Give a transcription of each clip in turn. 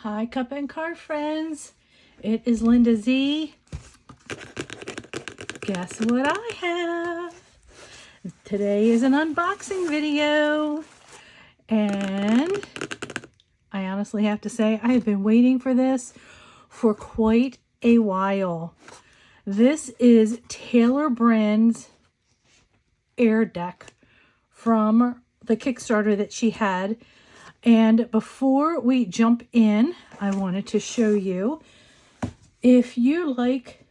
Hi, Cuppa and card friends. It is Linda Z. Guess what I have? Today is an unboxing video. And I honestly have to say I have been waiting for this for quite a while. This is Taylor Bryn's air deck from the Kickstarter that she had. And before we jump in, I wanted to show you, if you like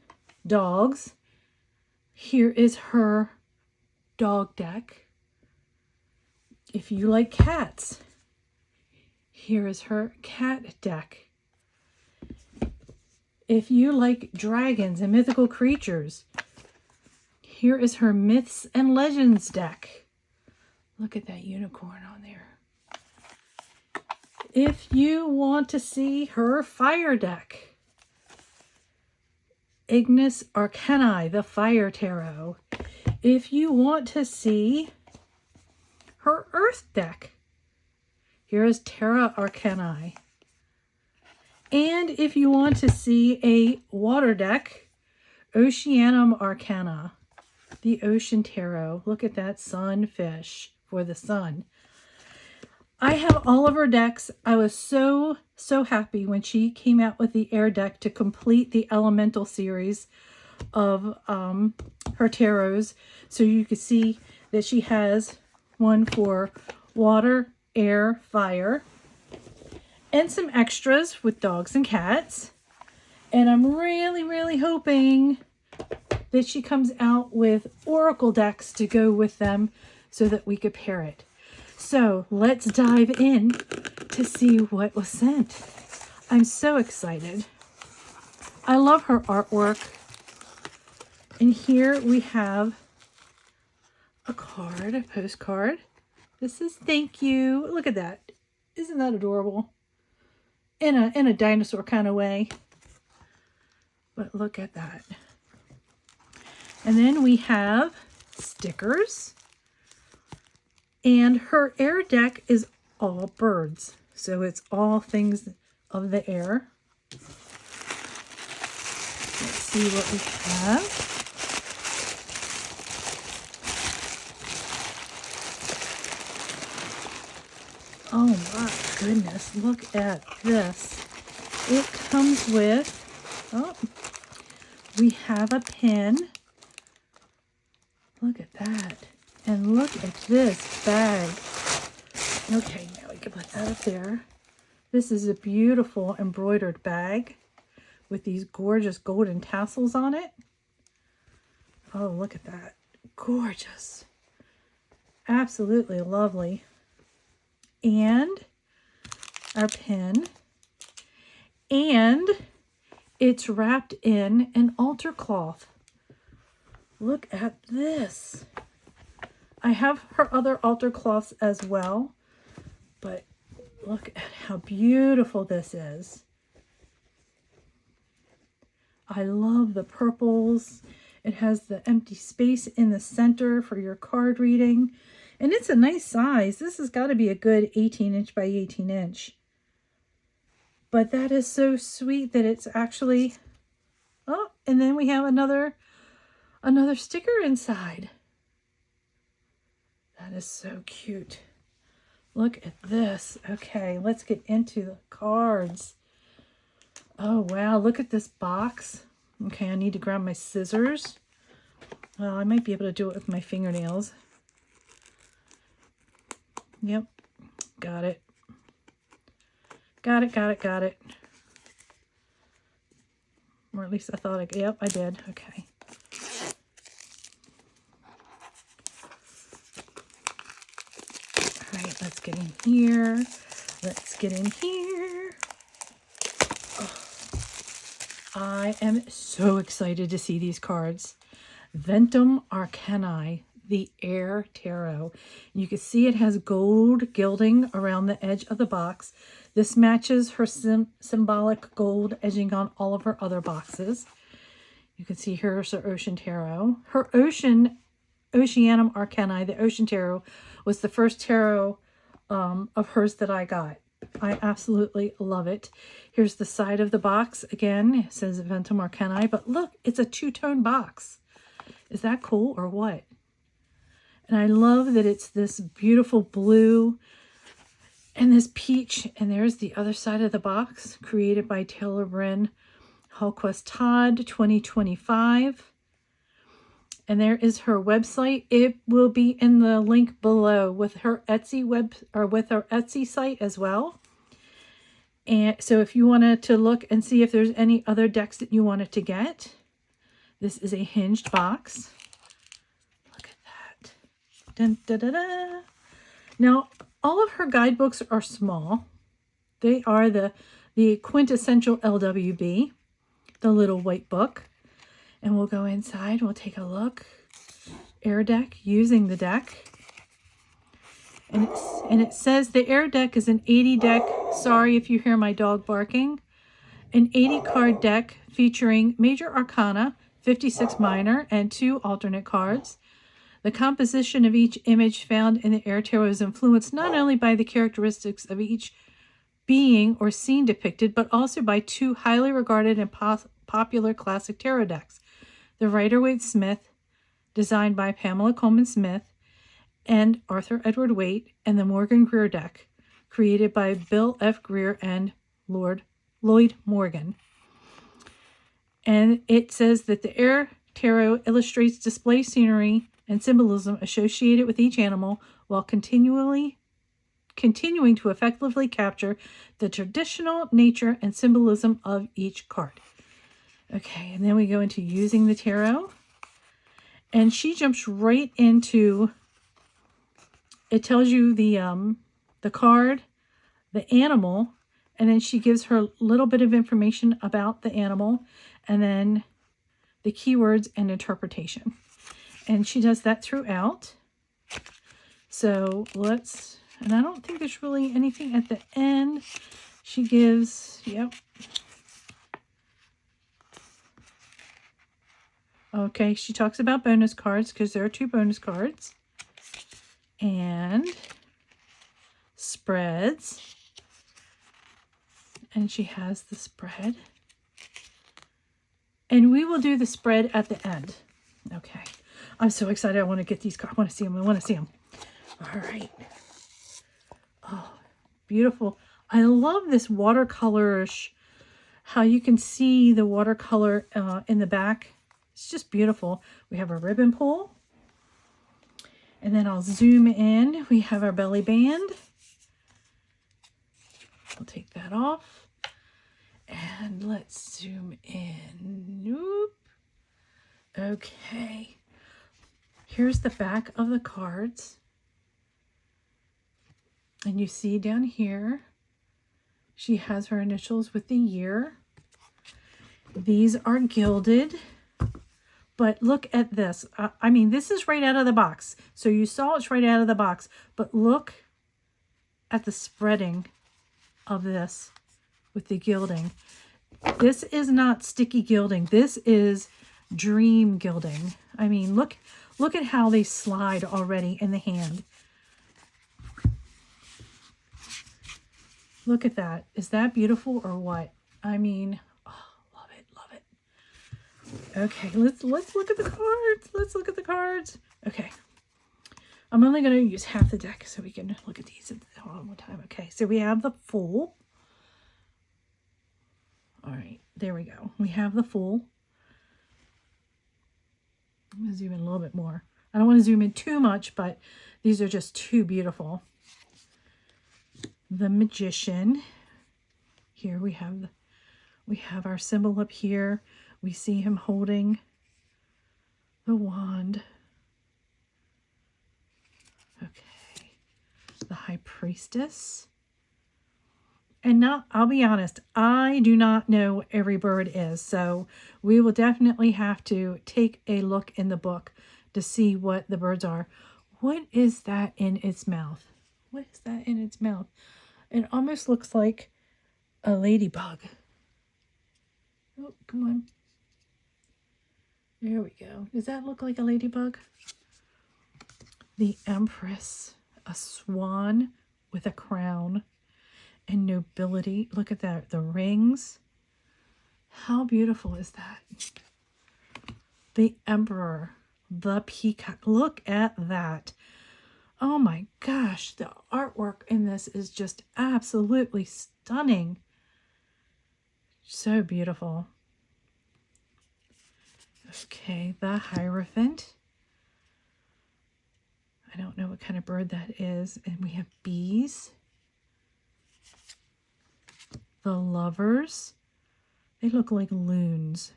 dogs, here is her dog deck. If you like cats, here is her cat deck. If you like dragons and mythical creatures, here is her Myths and Legends deck. Look at that unicorn on there. If you want to see her fire deck, Ventum Arcanae, the Fire Tarot. If you want to see her earth deck, here is Terra Arcanae. And if you want to see a water deck, Oceanum Arcana, the Ocean Tarot. Look at that sunfish for the sun. I have all of her decks. I was so happy when she came out with the air deck to complete the elemental series of her tarots. So you can see that she has one for water, air, fire, and some extras with dogs and cats. And I'm really hoping that she comes out with oracle decks to go with them so that we could pair it. So let's dive in to see what was sent. I'm so excited. I love her artwork. And here we have a card, a postcard. This is thank you. Look at that. Isn't that adorable? In a dinosaur kind of way. But look at that. And then we have stickers. And her air deck is all birds. So it's all things of the air. Let's see what we have. Oh my goodness, look at this. It comes with, oh, we have a pen. Look at that. And look at this bag. Okay, now we can put that up there. This is a beautiful embroidered bag with these gorgeous golden tassels on it. Oh, look at that. Gorgeous. Absolutely lovely. And our pen. And it's wrapped in an altar cloth. Look at this. I have her other altar cloths as well, but look at how beautiful this is. I love the purples. It has the empty space in the center for your card reading, and it's a nice size. This has got to be a good 18-inch by 18-inch. But that is so sweet that it's actually, oh, and then we have another sticker inside. That is so cute. Look at this. Okay, let's get into the cards. Oh, wow. Look at this box. Okay, I need to grab my scissors. Well, I might be able to do it with my fingernails. Yep. Got it. Got it. Or at least I thought yep, I did. Okay. Let's get in here. Let's get in here. Oh, I am so excited to see these cards. Ventum Arcanae, the Air Tarot. You can see it has gold gilding around the edge of the box. This matches her symbolic gold edging on all of her other boxes. You can see here's her Ocean Tarot. Her Oceanum Arcanae, the Ocean Tarot, was the first tarot of hers that I got. I absolutely love it. Here's the side of the box. Again, it says Ventum Arcanae, but look, it's a two-tone box. Is that cool or what? And I love that it's this beautiful blue and this peach. And there's the other side of the box, created by Taylor Bryn Hulquist Todd, 2025. And there is her website. It will be in the link below with her Etsy with her Etsy site as well. And so if you wanted to look and see if there's any other decks that you wanted to get, this is a hinged box. Look at that. Dun, da, da, da. Now, all of her guidebooks are small. They are the quintessential LWB, the little white book. And we'll go inside. We'll take a look. Air deck, using the deck. And it says the air deck is an 80 deck. Sorry if you hear my dog barking. An 80 card deck featuring major arcana, 56 minor, and 2 alternate cards. The composition of each image found in the air tarot is influenced not only by the characteristics of each being or scene depicted, but also by 2 highly regarded and popular classic tarot decks. The Rider-Waite-Smith, designed by Pamela Coleman Smith and Arthur Edward Waite, and the Morgan Greer deck, created by Bill F. Greer and Lloyd Morgan. And it says that the air tarot illustrates display scenery and symbolism associated with each animal while continuing to effectively capture the traditional nature and symbolism of each card. Okay, and then we go into using the tarot. And she jumps right into, it tells you the card, the animal, and then she gives her a little bit of information about the animal, and then the keywords and interpretation. And she does that throughout. So and I don't think there's really anything at the end. She gives, yep. Okay, she talks about bonus cards because there are 2 bonus cards. And spreads. And she has the spread. And we will do the spread at the end. Okay. I'm so excited. I want to get these cards. I want to see them. I want to see them. All right. Oh, beautiful. I love this watercolorish, how you can see the watercolor in the back. It's just beautiful. We have our ribbon pull. And then I'll zoom in. We have our belly band. I'll take that off. And let's zoom in. Nope. Okay. Here's the back of the cards. And you see down here, she has her initials with the year. These are gilded. But look at this. I mean, this is right out of the box. So you saw it's right out of the box. But look at the spreading of this with the gilding. This is not sticky gilding. This is dream gilding. I mean, look at how they slide already in the hand. Look at that. Is that beautiful or what? I mean, love it, love it. Okay, let's look at the cards. Let's look at the cards. Okay. I'm only going to use half the deck so we can look at these all at one time. Okay, so we have the Fool. All right, there we go. We have the Fool. I'm going to zoom in a little bit more. I don't want to zoom in too much, but these are just too beautiful. The Magician. Here we have our symbol up here. We see him holding the wand. Okay. The High Priestess. And now, I'll be honest, I do not know what every bird is, so we will definitely have to take a look in the book to see what the birds are. What is that in its mouth? What is that in its mouth? It almost looks like a ladybug. Oh, come on. There we go. Does that look like a ladybug? The Empress, a swan with a crown. and nobility. Look at that, the rings. How beautiful is that? The Emperor, the Peacock. Look at that. Oh my gosh, the artwork in this is just absolutely stunning. So beautiful. Okay, the Hierophant. I don't know what kind of bird that is. And we have bees. The Lovers. They look like loons.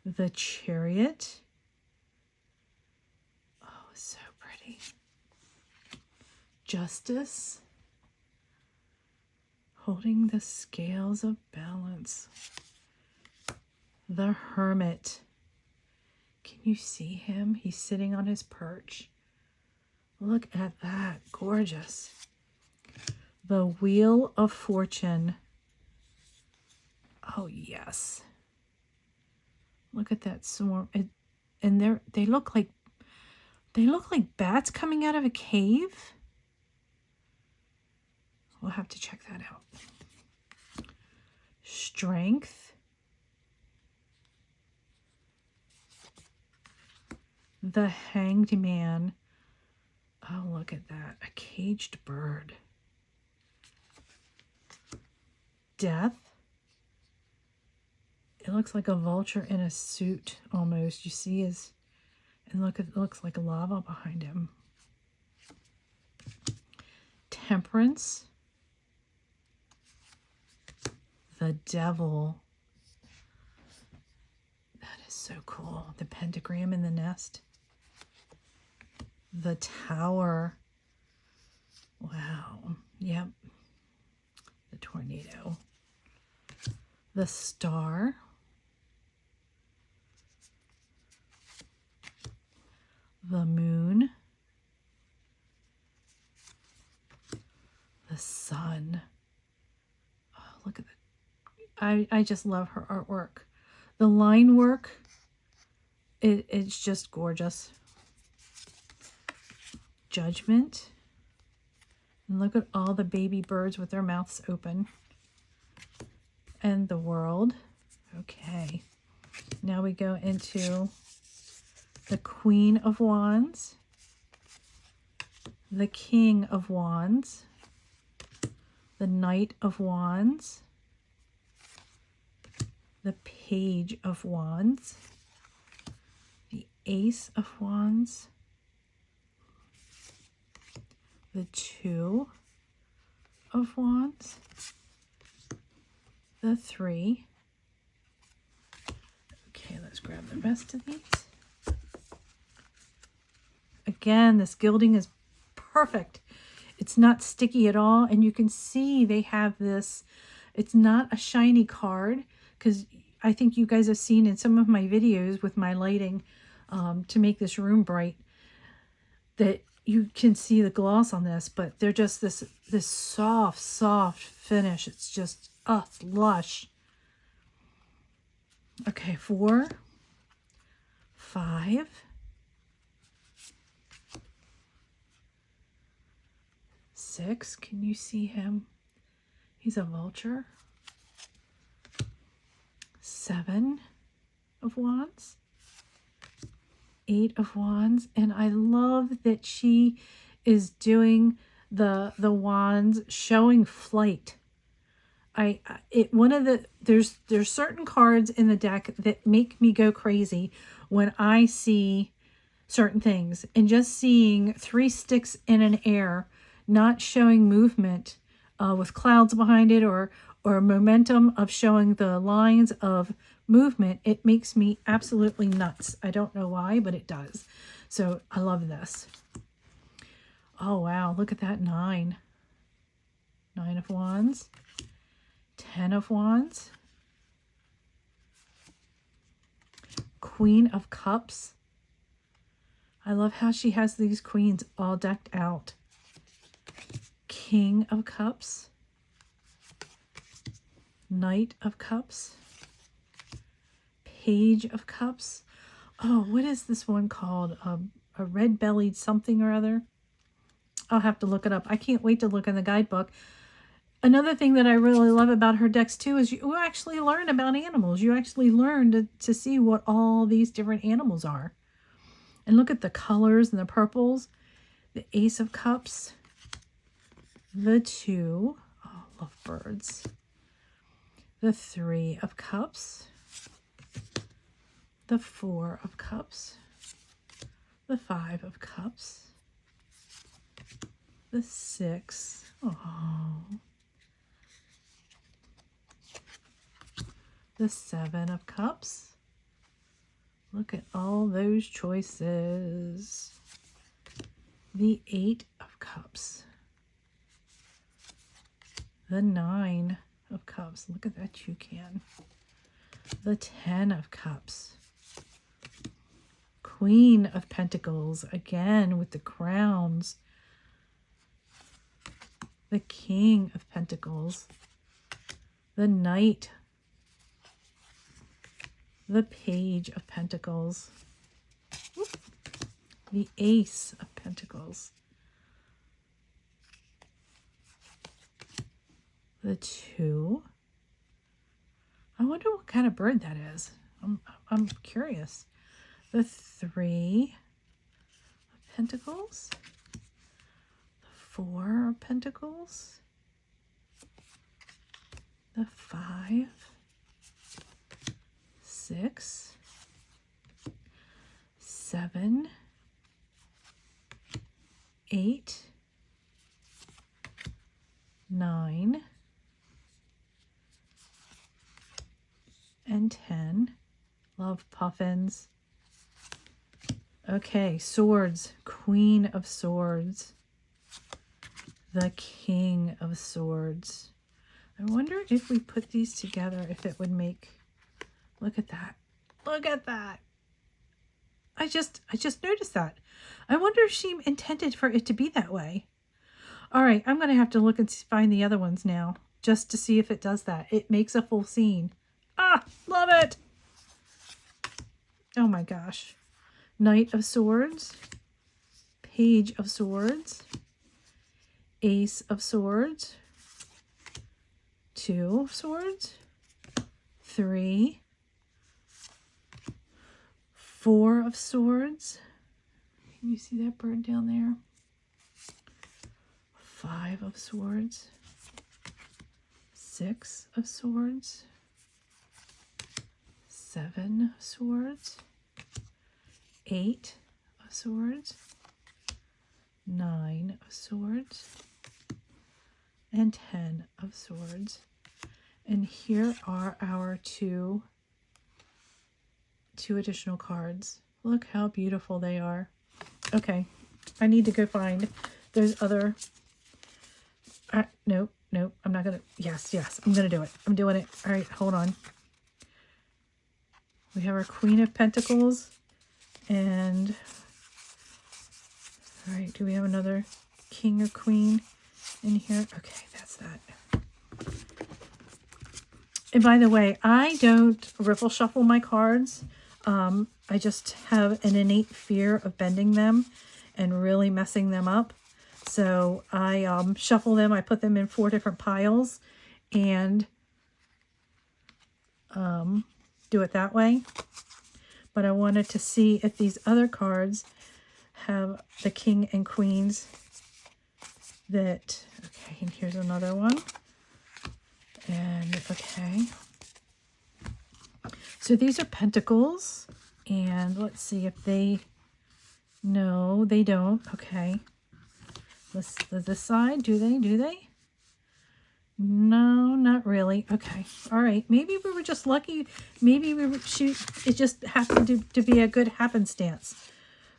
The Chariot. Oh, so pretty. Justice. Holding the scales of balance. The Hermit. Can you see him? He's sitting on his perch. Look at that. Gorgeous. The Wheel of Fortune. Oh, yes. Look at that swarm. And they look like bats coming out of a cave. We'll have to check that out. Strength. The Hanged Man. Oh, look at that. A caged bird. Death. It looks like a vulture in a suit almost. You see his, and look, it looks like lava behind him. Temperance. The Devil. That is so cool. The pentagram in the nest. The Tower. Wow. Yep. The tornado. The Star. The Moon. The Sun. Oh, look at that. I just love her artwork. The line work, it's just gorgeous. Judgment. And look at all the baby birds with their mouths open. And the World. Okay. Now we go into the Queen of Wands. The King of Wands. The Knight of Wands. The Page of Wands. The Ace of Wands. The Two of Wands. The Three. Okay, let's grab the rest of these. Again, this gilding is perfect. It's not sticky at all, and you can see they have this. It's not a shiny card, because I think you guys have seen in some of my videos with my lighting to make this room bright that you can see the gloss on this, but they're just this soft finish. It's just lush. Okay, 4, 5, 6. Can you see him? He's a vulture. 7 of Wands. 8 of Wands. And I love that she is doing the wands showing flight. There's certain cards in the deck that make me go crazy when I see certain things, and just seeing 3 sticks in an air, not showing movement with clouds behind it or momentum of showing the lines of movement, it makes me absolutely nuts. I don't know why, but it does. So I love this. Oh wow, look at that 9. 9 of Wands. 10 of Wands. Queen of Cups. I love how she has these queens all decked out. King of Cups. Knight of Cups. Page of Cups. Oh, what is this one called? A red-bellied something or other. I'll have to look it up. I can't wait to look in the guidebook. Another thing that I really love about her decks too is you actually learn about animals. You actually learn to see what all these different animals are. And look at the colors and the purples. The Ace of Cups. The 2. Oh, love birds. The 3 of Cups. The 4 of Cups. The 5 of Cups. The 6. Oh. The 7 of Cups. Look at all those choices. The 8 of Cups. The 9 of Cups. Look at that toucan. The 10 of Cups. Queen of Pentacles, again with the crowns. The King of Pentacles. The Knight. The Page of Pentacles. The Ace of Pentacles. The 2. I wonder what kind of bird that is. I'm curious. The 3 of Pentacles. The 4 of Pentacles. The 5. 6. 7. 8. 9. And 10. Love puffins. Okay, swords. Queen of Swords. The King of Swords. I wonder if we put these together, if it would make... Look at that. Look at that. I just noticed that. I wonder if she intended for it to be that way. All right, I'm going to have to look and find the other ones now, just to see if it does that. It makes a full scene. Ah, love it. Oh my gosh. Knight of Swords. Page of Swords. Ace of Swords. 2 of Swords. 3. 4 of Swords. Can you see that bird down there? 5 of Swords. 6 of Swords. 7 of Swords. 8 of Swords. 9 of Swords. And 10 of Swords. And here are our two additional cards. Look how beautiful they are. Okay, I need to go find those other... nope, I'm not gonna... Yes, I'm gonna do it. I'm doing it. All right, hold on. We have our Queen of Pentacles, and... All right, do we have another King or Queen in here? Okay, that's that. And by the way, I don't riffle shuffle my cards. I just have an innate fear of bending them and really messing them up. So I shuffle them. I put them in 4 different piles and do it that way. But I wanted to see if these other cards have the King and Queens that... Okay, and here's another one. And okay. So these are Pentacles. And let's see if they... No, they don't. Okay. This side, do they? No, not really. Okay. All right. Maybe we were just lucky. Maybe it just happened to be a good happenstance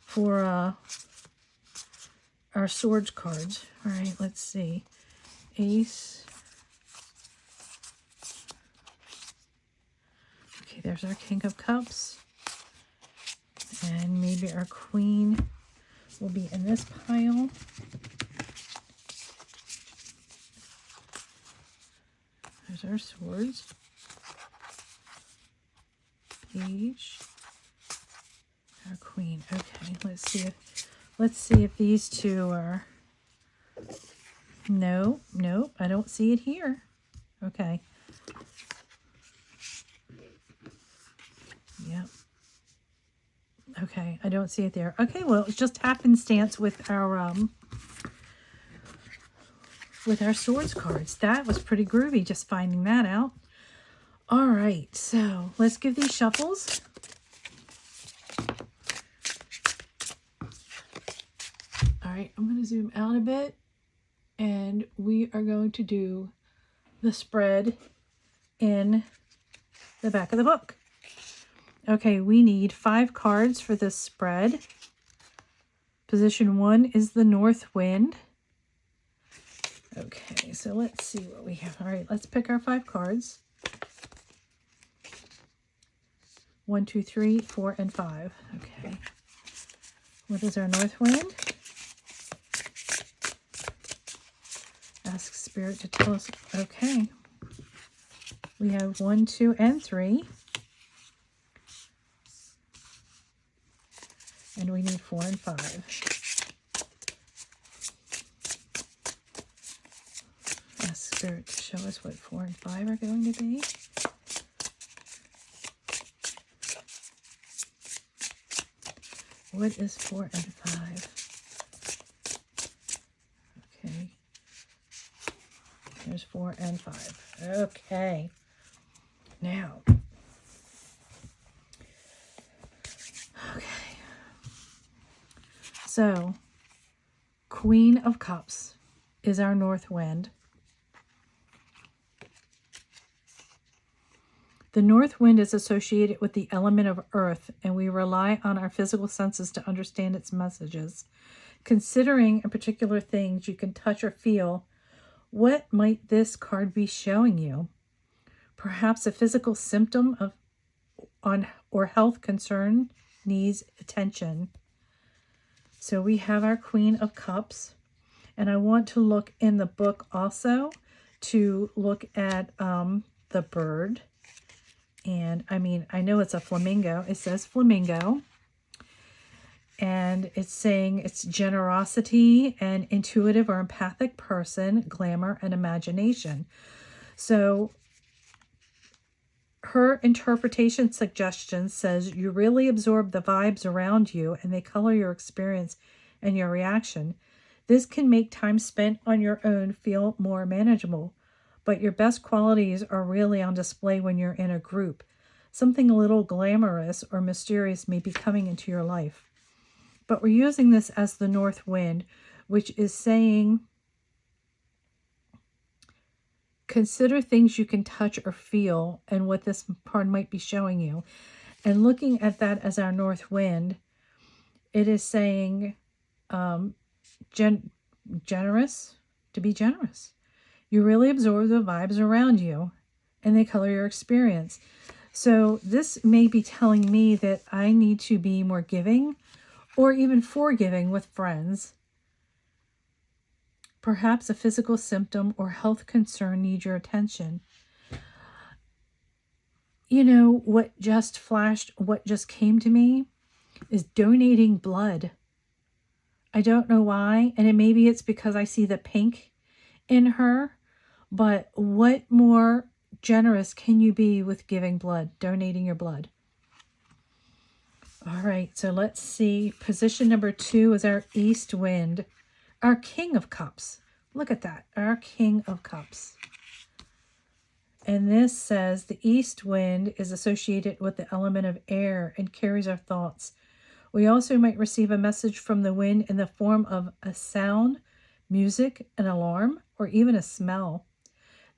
for our swords cards. All right, let's see. Ace. Okay, there's our King of Cups. And maybe our Queen will be in this pile. There's our swords. Page. Our Queen. Okay, let's see if these two are No, nope, I don't see it here. Okay. Yep. Okay, I don't see it there. Okay, well, it's just happenstance with our swords cards. That was pretty groovy, just finding that out. All right, so let's give these shuffles. All right, I'm going to zoom out a bit, and we are going to do the spread in the back of the book. Okay, we need 5 cards for this spread. Position 1 is the north wind. Okay, so let's see what we have. All right, let's pick our 5 cards. 1, 2, 3, 4, and 5. Okay. What is our north wind? Ask Spirit to tell us. Okay. We have 1, 2, and 3. And we need 4 and 5. Ask Spirit to show us what 4 and 5 are going to be. What is 4 and 5? Okay. There's 4 and 5. Okay. Now. Okay. So, Queen of Cups is our north wind. The north wind is associated with the element of earth, and we rely on our physical senses to understand its messages. Considering in particular things you can touch or feel, what might this card be showing you? Perhaps a physical symptom or health concern needs attention. So we have our Queen of Cups, and I want to look in the book also to look at the bird. And I mean, I know it's a flamingo. It says flamingo. And it's saying it's generosity and intuitive or empathic person, glamour, and imagination. So her interpretation suggestion says you really absorb the vibes around you and they color your experience and your reaction. This can make time spent on your own feel more manageable. But your best qualities are really on display when you're in a group. Something a little glamorous or mysterious may be coming into your life. But we're using this as the north wind, which is saying, consider things you can touch or feel and what this card might be showing you. And looking at that as our north wind, it is saying generous, to be generous. You really absorb the vibes around you and they color your experience. So this may be telling me that I need to be more giving or even forgiving with friends. Perhaps a physical symptom or health concern needs your attention. You know, what just came to me is donating blood. I don't know why, and maybe it's because I see the pink in her. But what more generous can you be with giving blood, donating your blood? All right, so let's see. Position number 2 is our east wind, our King of Cups. Look at that, our King of Cups. And this says the east wind is associated with the element of air and carries our thoughts. We also might receive a message from the wind in the form of a sound, music, an alarm, or even a smell.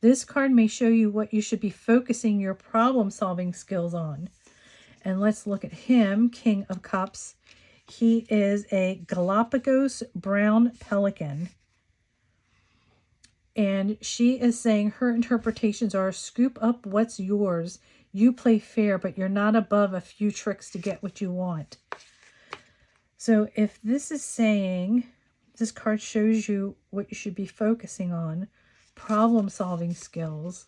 This card may show you what you should be focusing your problem-solving skills on. And let's look at him, King of Cups. He is a Galapagos brown pelican. And she is saying her interpretations are, scoop up what's yours. You play fair, but you're not above a few tricks to get what you want. So if this is saying, this card shows you what you should be focusing on, problem-solving skills,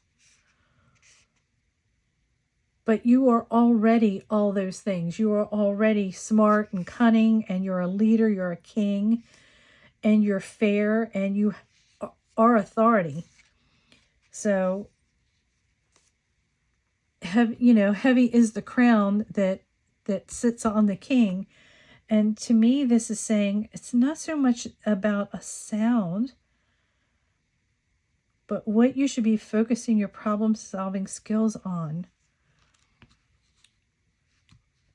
but you are already all those things. You are already smart and cunning, and you're a leader, you're a king, and you're fair, and our authority. So, heavy is the crown that sits on the king. And to me, this is saying it's not so much about a sound, but what you should be focusing your problem-solving skills on.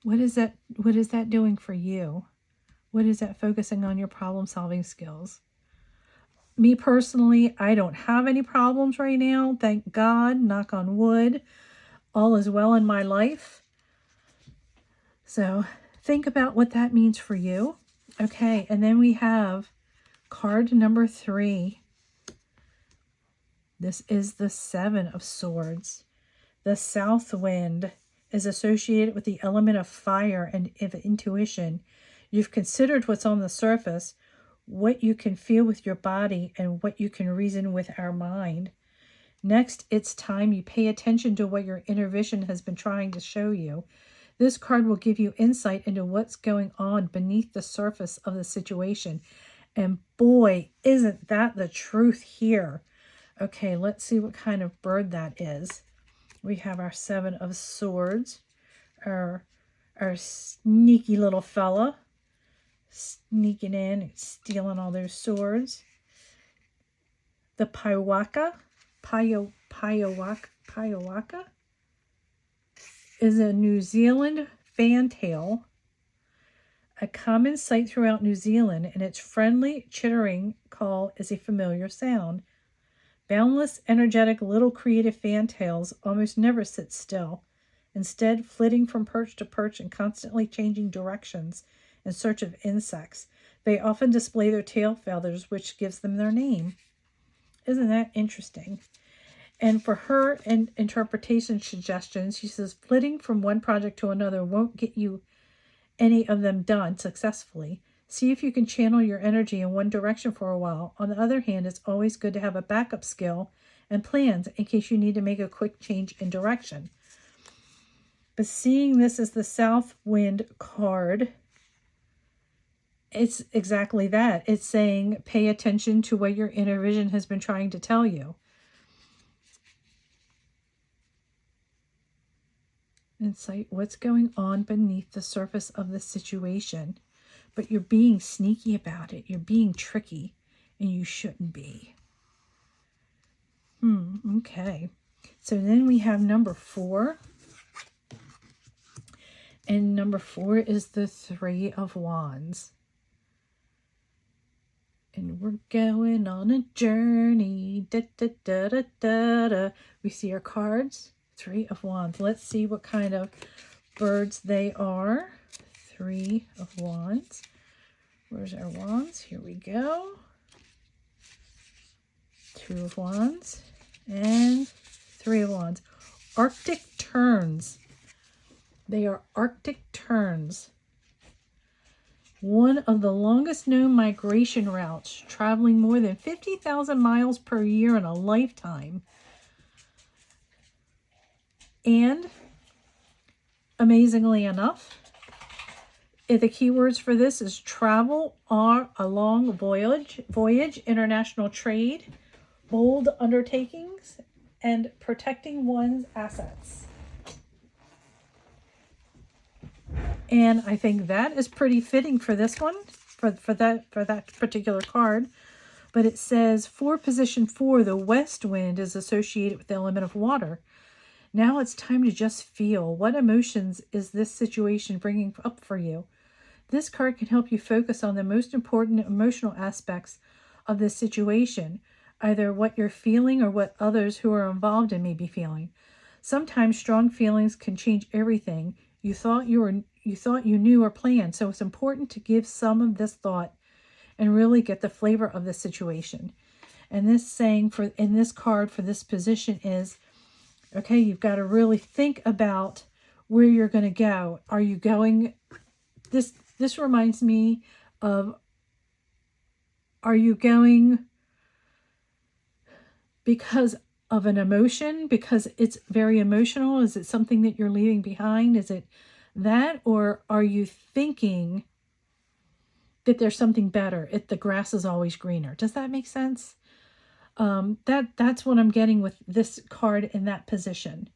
What is that doing for you? What is that focusing on your problem-solving skills? Me personally, I don't have any problems right now. Thank God, knock on wood. All is well in my life. So think about what that means for you. Okay, and then we have card number 3. This is the 7 of Swords. The south wind is associated with the element of fire and of intuition. You've considered what's on the surface, what you can feel with your body, and what you can reason with our mind. Next, it's time you pay attention to what your inner vision has been trying to show you. This card will give you insight into what's going on beneath the surface of the situation. And boy, isn't that the truth here. Okay, let's see what kind of bird that is. We have our 7 of Swords, our sneaky little fella, sneaking in and stealing all those swords. The Paiwaka is a New Zealand fantail, a common sight throughout New Zealand, and its friendly chittering call is a familiar sound. Boundless, energetic, little creative fantails almost never sit still, instead flitting from perch to perch and constantly changing directions in search of insects. They often display their tail feathers, which gives them their name. Isn't that interesting? And for her interpretation suggestions, she says, flitting from one project to another won't get you any of them done successfully. See if you can channel your energy in one direction for a while. On the other hand, it's always good to have a backup skill and plans in case you need to make a quick change in direction. But seeing this as the South Wind card, it's exactly that. It's saying pay attention to what your inner vision has been trying to tell you. Insight, what's going on beneath the surface of the situation. But you're being sneaky about it. You're being tricky, and you shouldn't be. Okay. So then we have number 4. And number 4 is the 3 of Wands. And we're going on a journey. Da, da, da, da, da, da. We see our cards. 3 of Wands. Let's see what kind of birds they are. 3 of Wands. Where's our wands? Here we go. 2 of Wands. And 3 of Wands. Arctic terns. They are Arctic terns. One of the longest known migration routes, traveling more than 50,000 miles per year in a lifetime. And, amazingly enough, the keywords for this is travel on a long voyage, international trade, bold undertakings, and protecting one's assets. And I think that is pretty fitting for this one, for that particular card. But it says for position 4, the west wind is associated with the element of water. Now it's time to just feel. What emotions is this situation bringing up for you? This card can help you focus on the most important emotional aspects of this situation, either what you're feeling or what others who are involved in may be feeling. Sometimes strong feelings can change everything you thought you knew or planned, so it's important to give some of this thought and really get the flavor of the situation. And this saying in this card for this position is, okay, you've got to really think about where you're going to go. Are you going... This reminds me of, are you going because of an emotion, because it's very emotional? Is it something that you're leaving behind? Is it that? Or are you thinking that there's something better? The grass is always greener. Does that make sense? That's what I'm getting with this card in that position.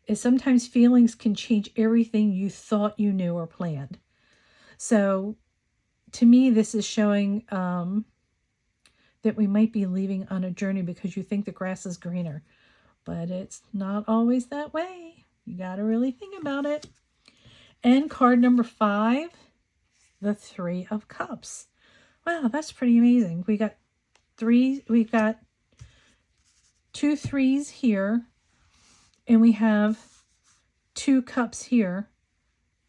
Is sometimes feelings can change everything you thought you knew or planned. So to me, this is showing that we might be leaving on a journey because you think the grass is greener. But it's not always that way. You got to really think about it. And card number 5, the 3 of Cups. Wow, that's pretty amazing. We've got 2 3s here, and we have 2 cups here,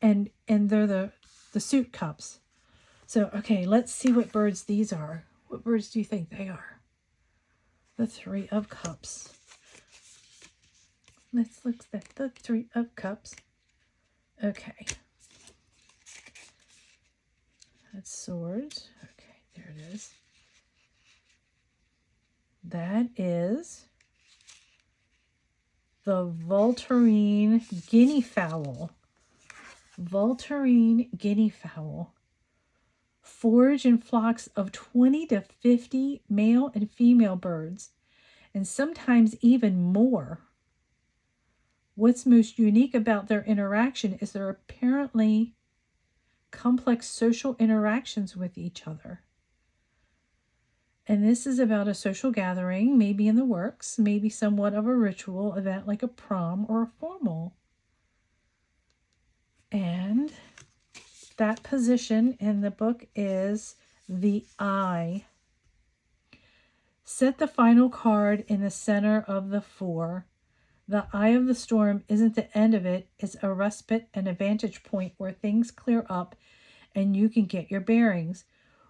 and they're the suit cups. So, okay, let's see what birds these are. What birds do you think they are? The 3 of Cups. Let's look at the 3 of Cups. Okay. That's swords. Okay, there it is. That is the Volturine guinea fowl. Volturine guinea fowl. Forage in flocks of 20 to 50 male and female birds, and sometimes even more. What's most unique about their interaction is their apparently complex social interactions with each other. And this is about a social gathering, maybe in the works, maybe somewhat of a ritual event like a prom or a formal. And that position in the book is the Eye. Set the final card in the center of the 4. The eye of the storm isn't the end of it. It's a respite and a vantage point where things clear up and you can get your bearings.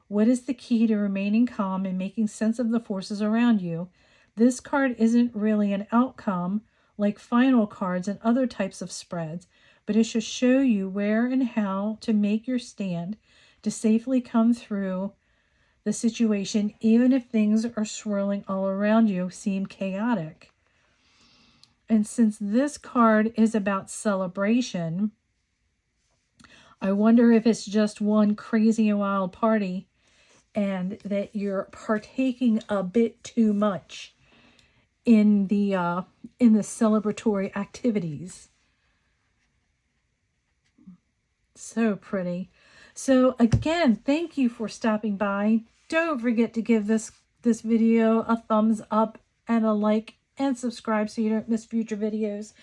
What is the key to remaining calm and making sense of the forces around you? This card isn't really an outcome like final cards and other types of spreads, but it should show you where and how to make your stand to safely come through the situation, even if things are swirling all around you, seem chaotic. And since this card is about celebration, I wonder if it's just one crazy and wild party and that you're partaking a bit too much in the celebratory activities. So pretty. So again, thank you for stopping by. Don't forget to give this video a thumbs up and a like and subscribe so you don't miss future videos.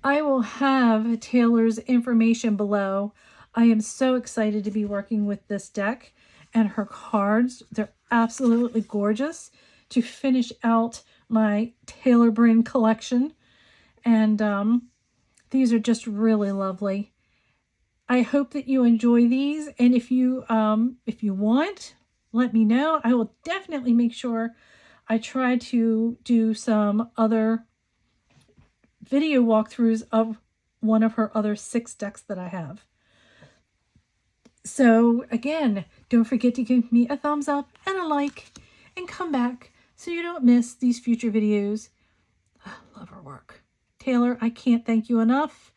I will have Taylor's information below. I am so excited to be working with this deck and her cards. They're absolutely gorgeous to finish out my Taylor Bryn collection. And these are just really lovely. I hope that you enjoy these. And if you want, let me know. I will definitely make sure I try to do some other video walkthroughs of one of her other 6 decks that I have. So again, don't forget to give me a thumbs up and a like and come back so you don't miss these future videos. I love her work. Taylor, I can't thank you enough.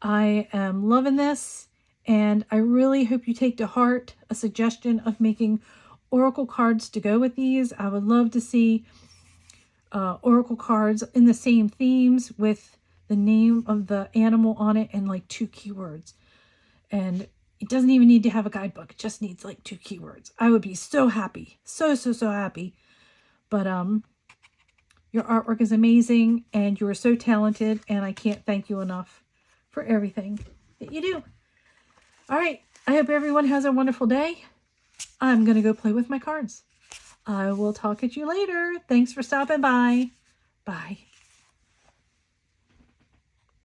I am loving this, and I really hope you take to heart a suggestion of making oracle cards to go with these. I would love to see oracle cards in the same themes with the name of the animal on it and like 2 keywords. And it doesn't even need to have a guidebook. It just needs like 2 keywords. I would be so happy. So happy. But your artwork is amazing and you are so talented, and I can't thank you enough for everything that you do. All right. I hope everyone has a wonderful day. I'm going to go play with my cards. I will talk at you later. Thanks for stopping by. Bye.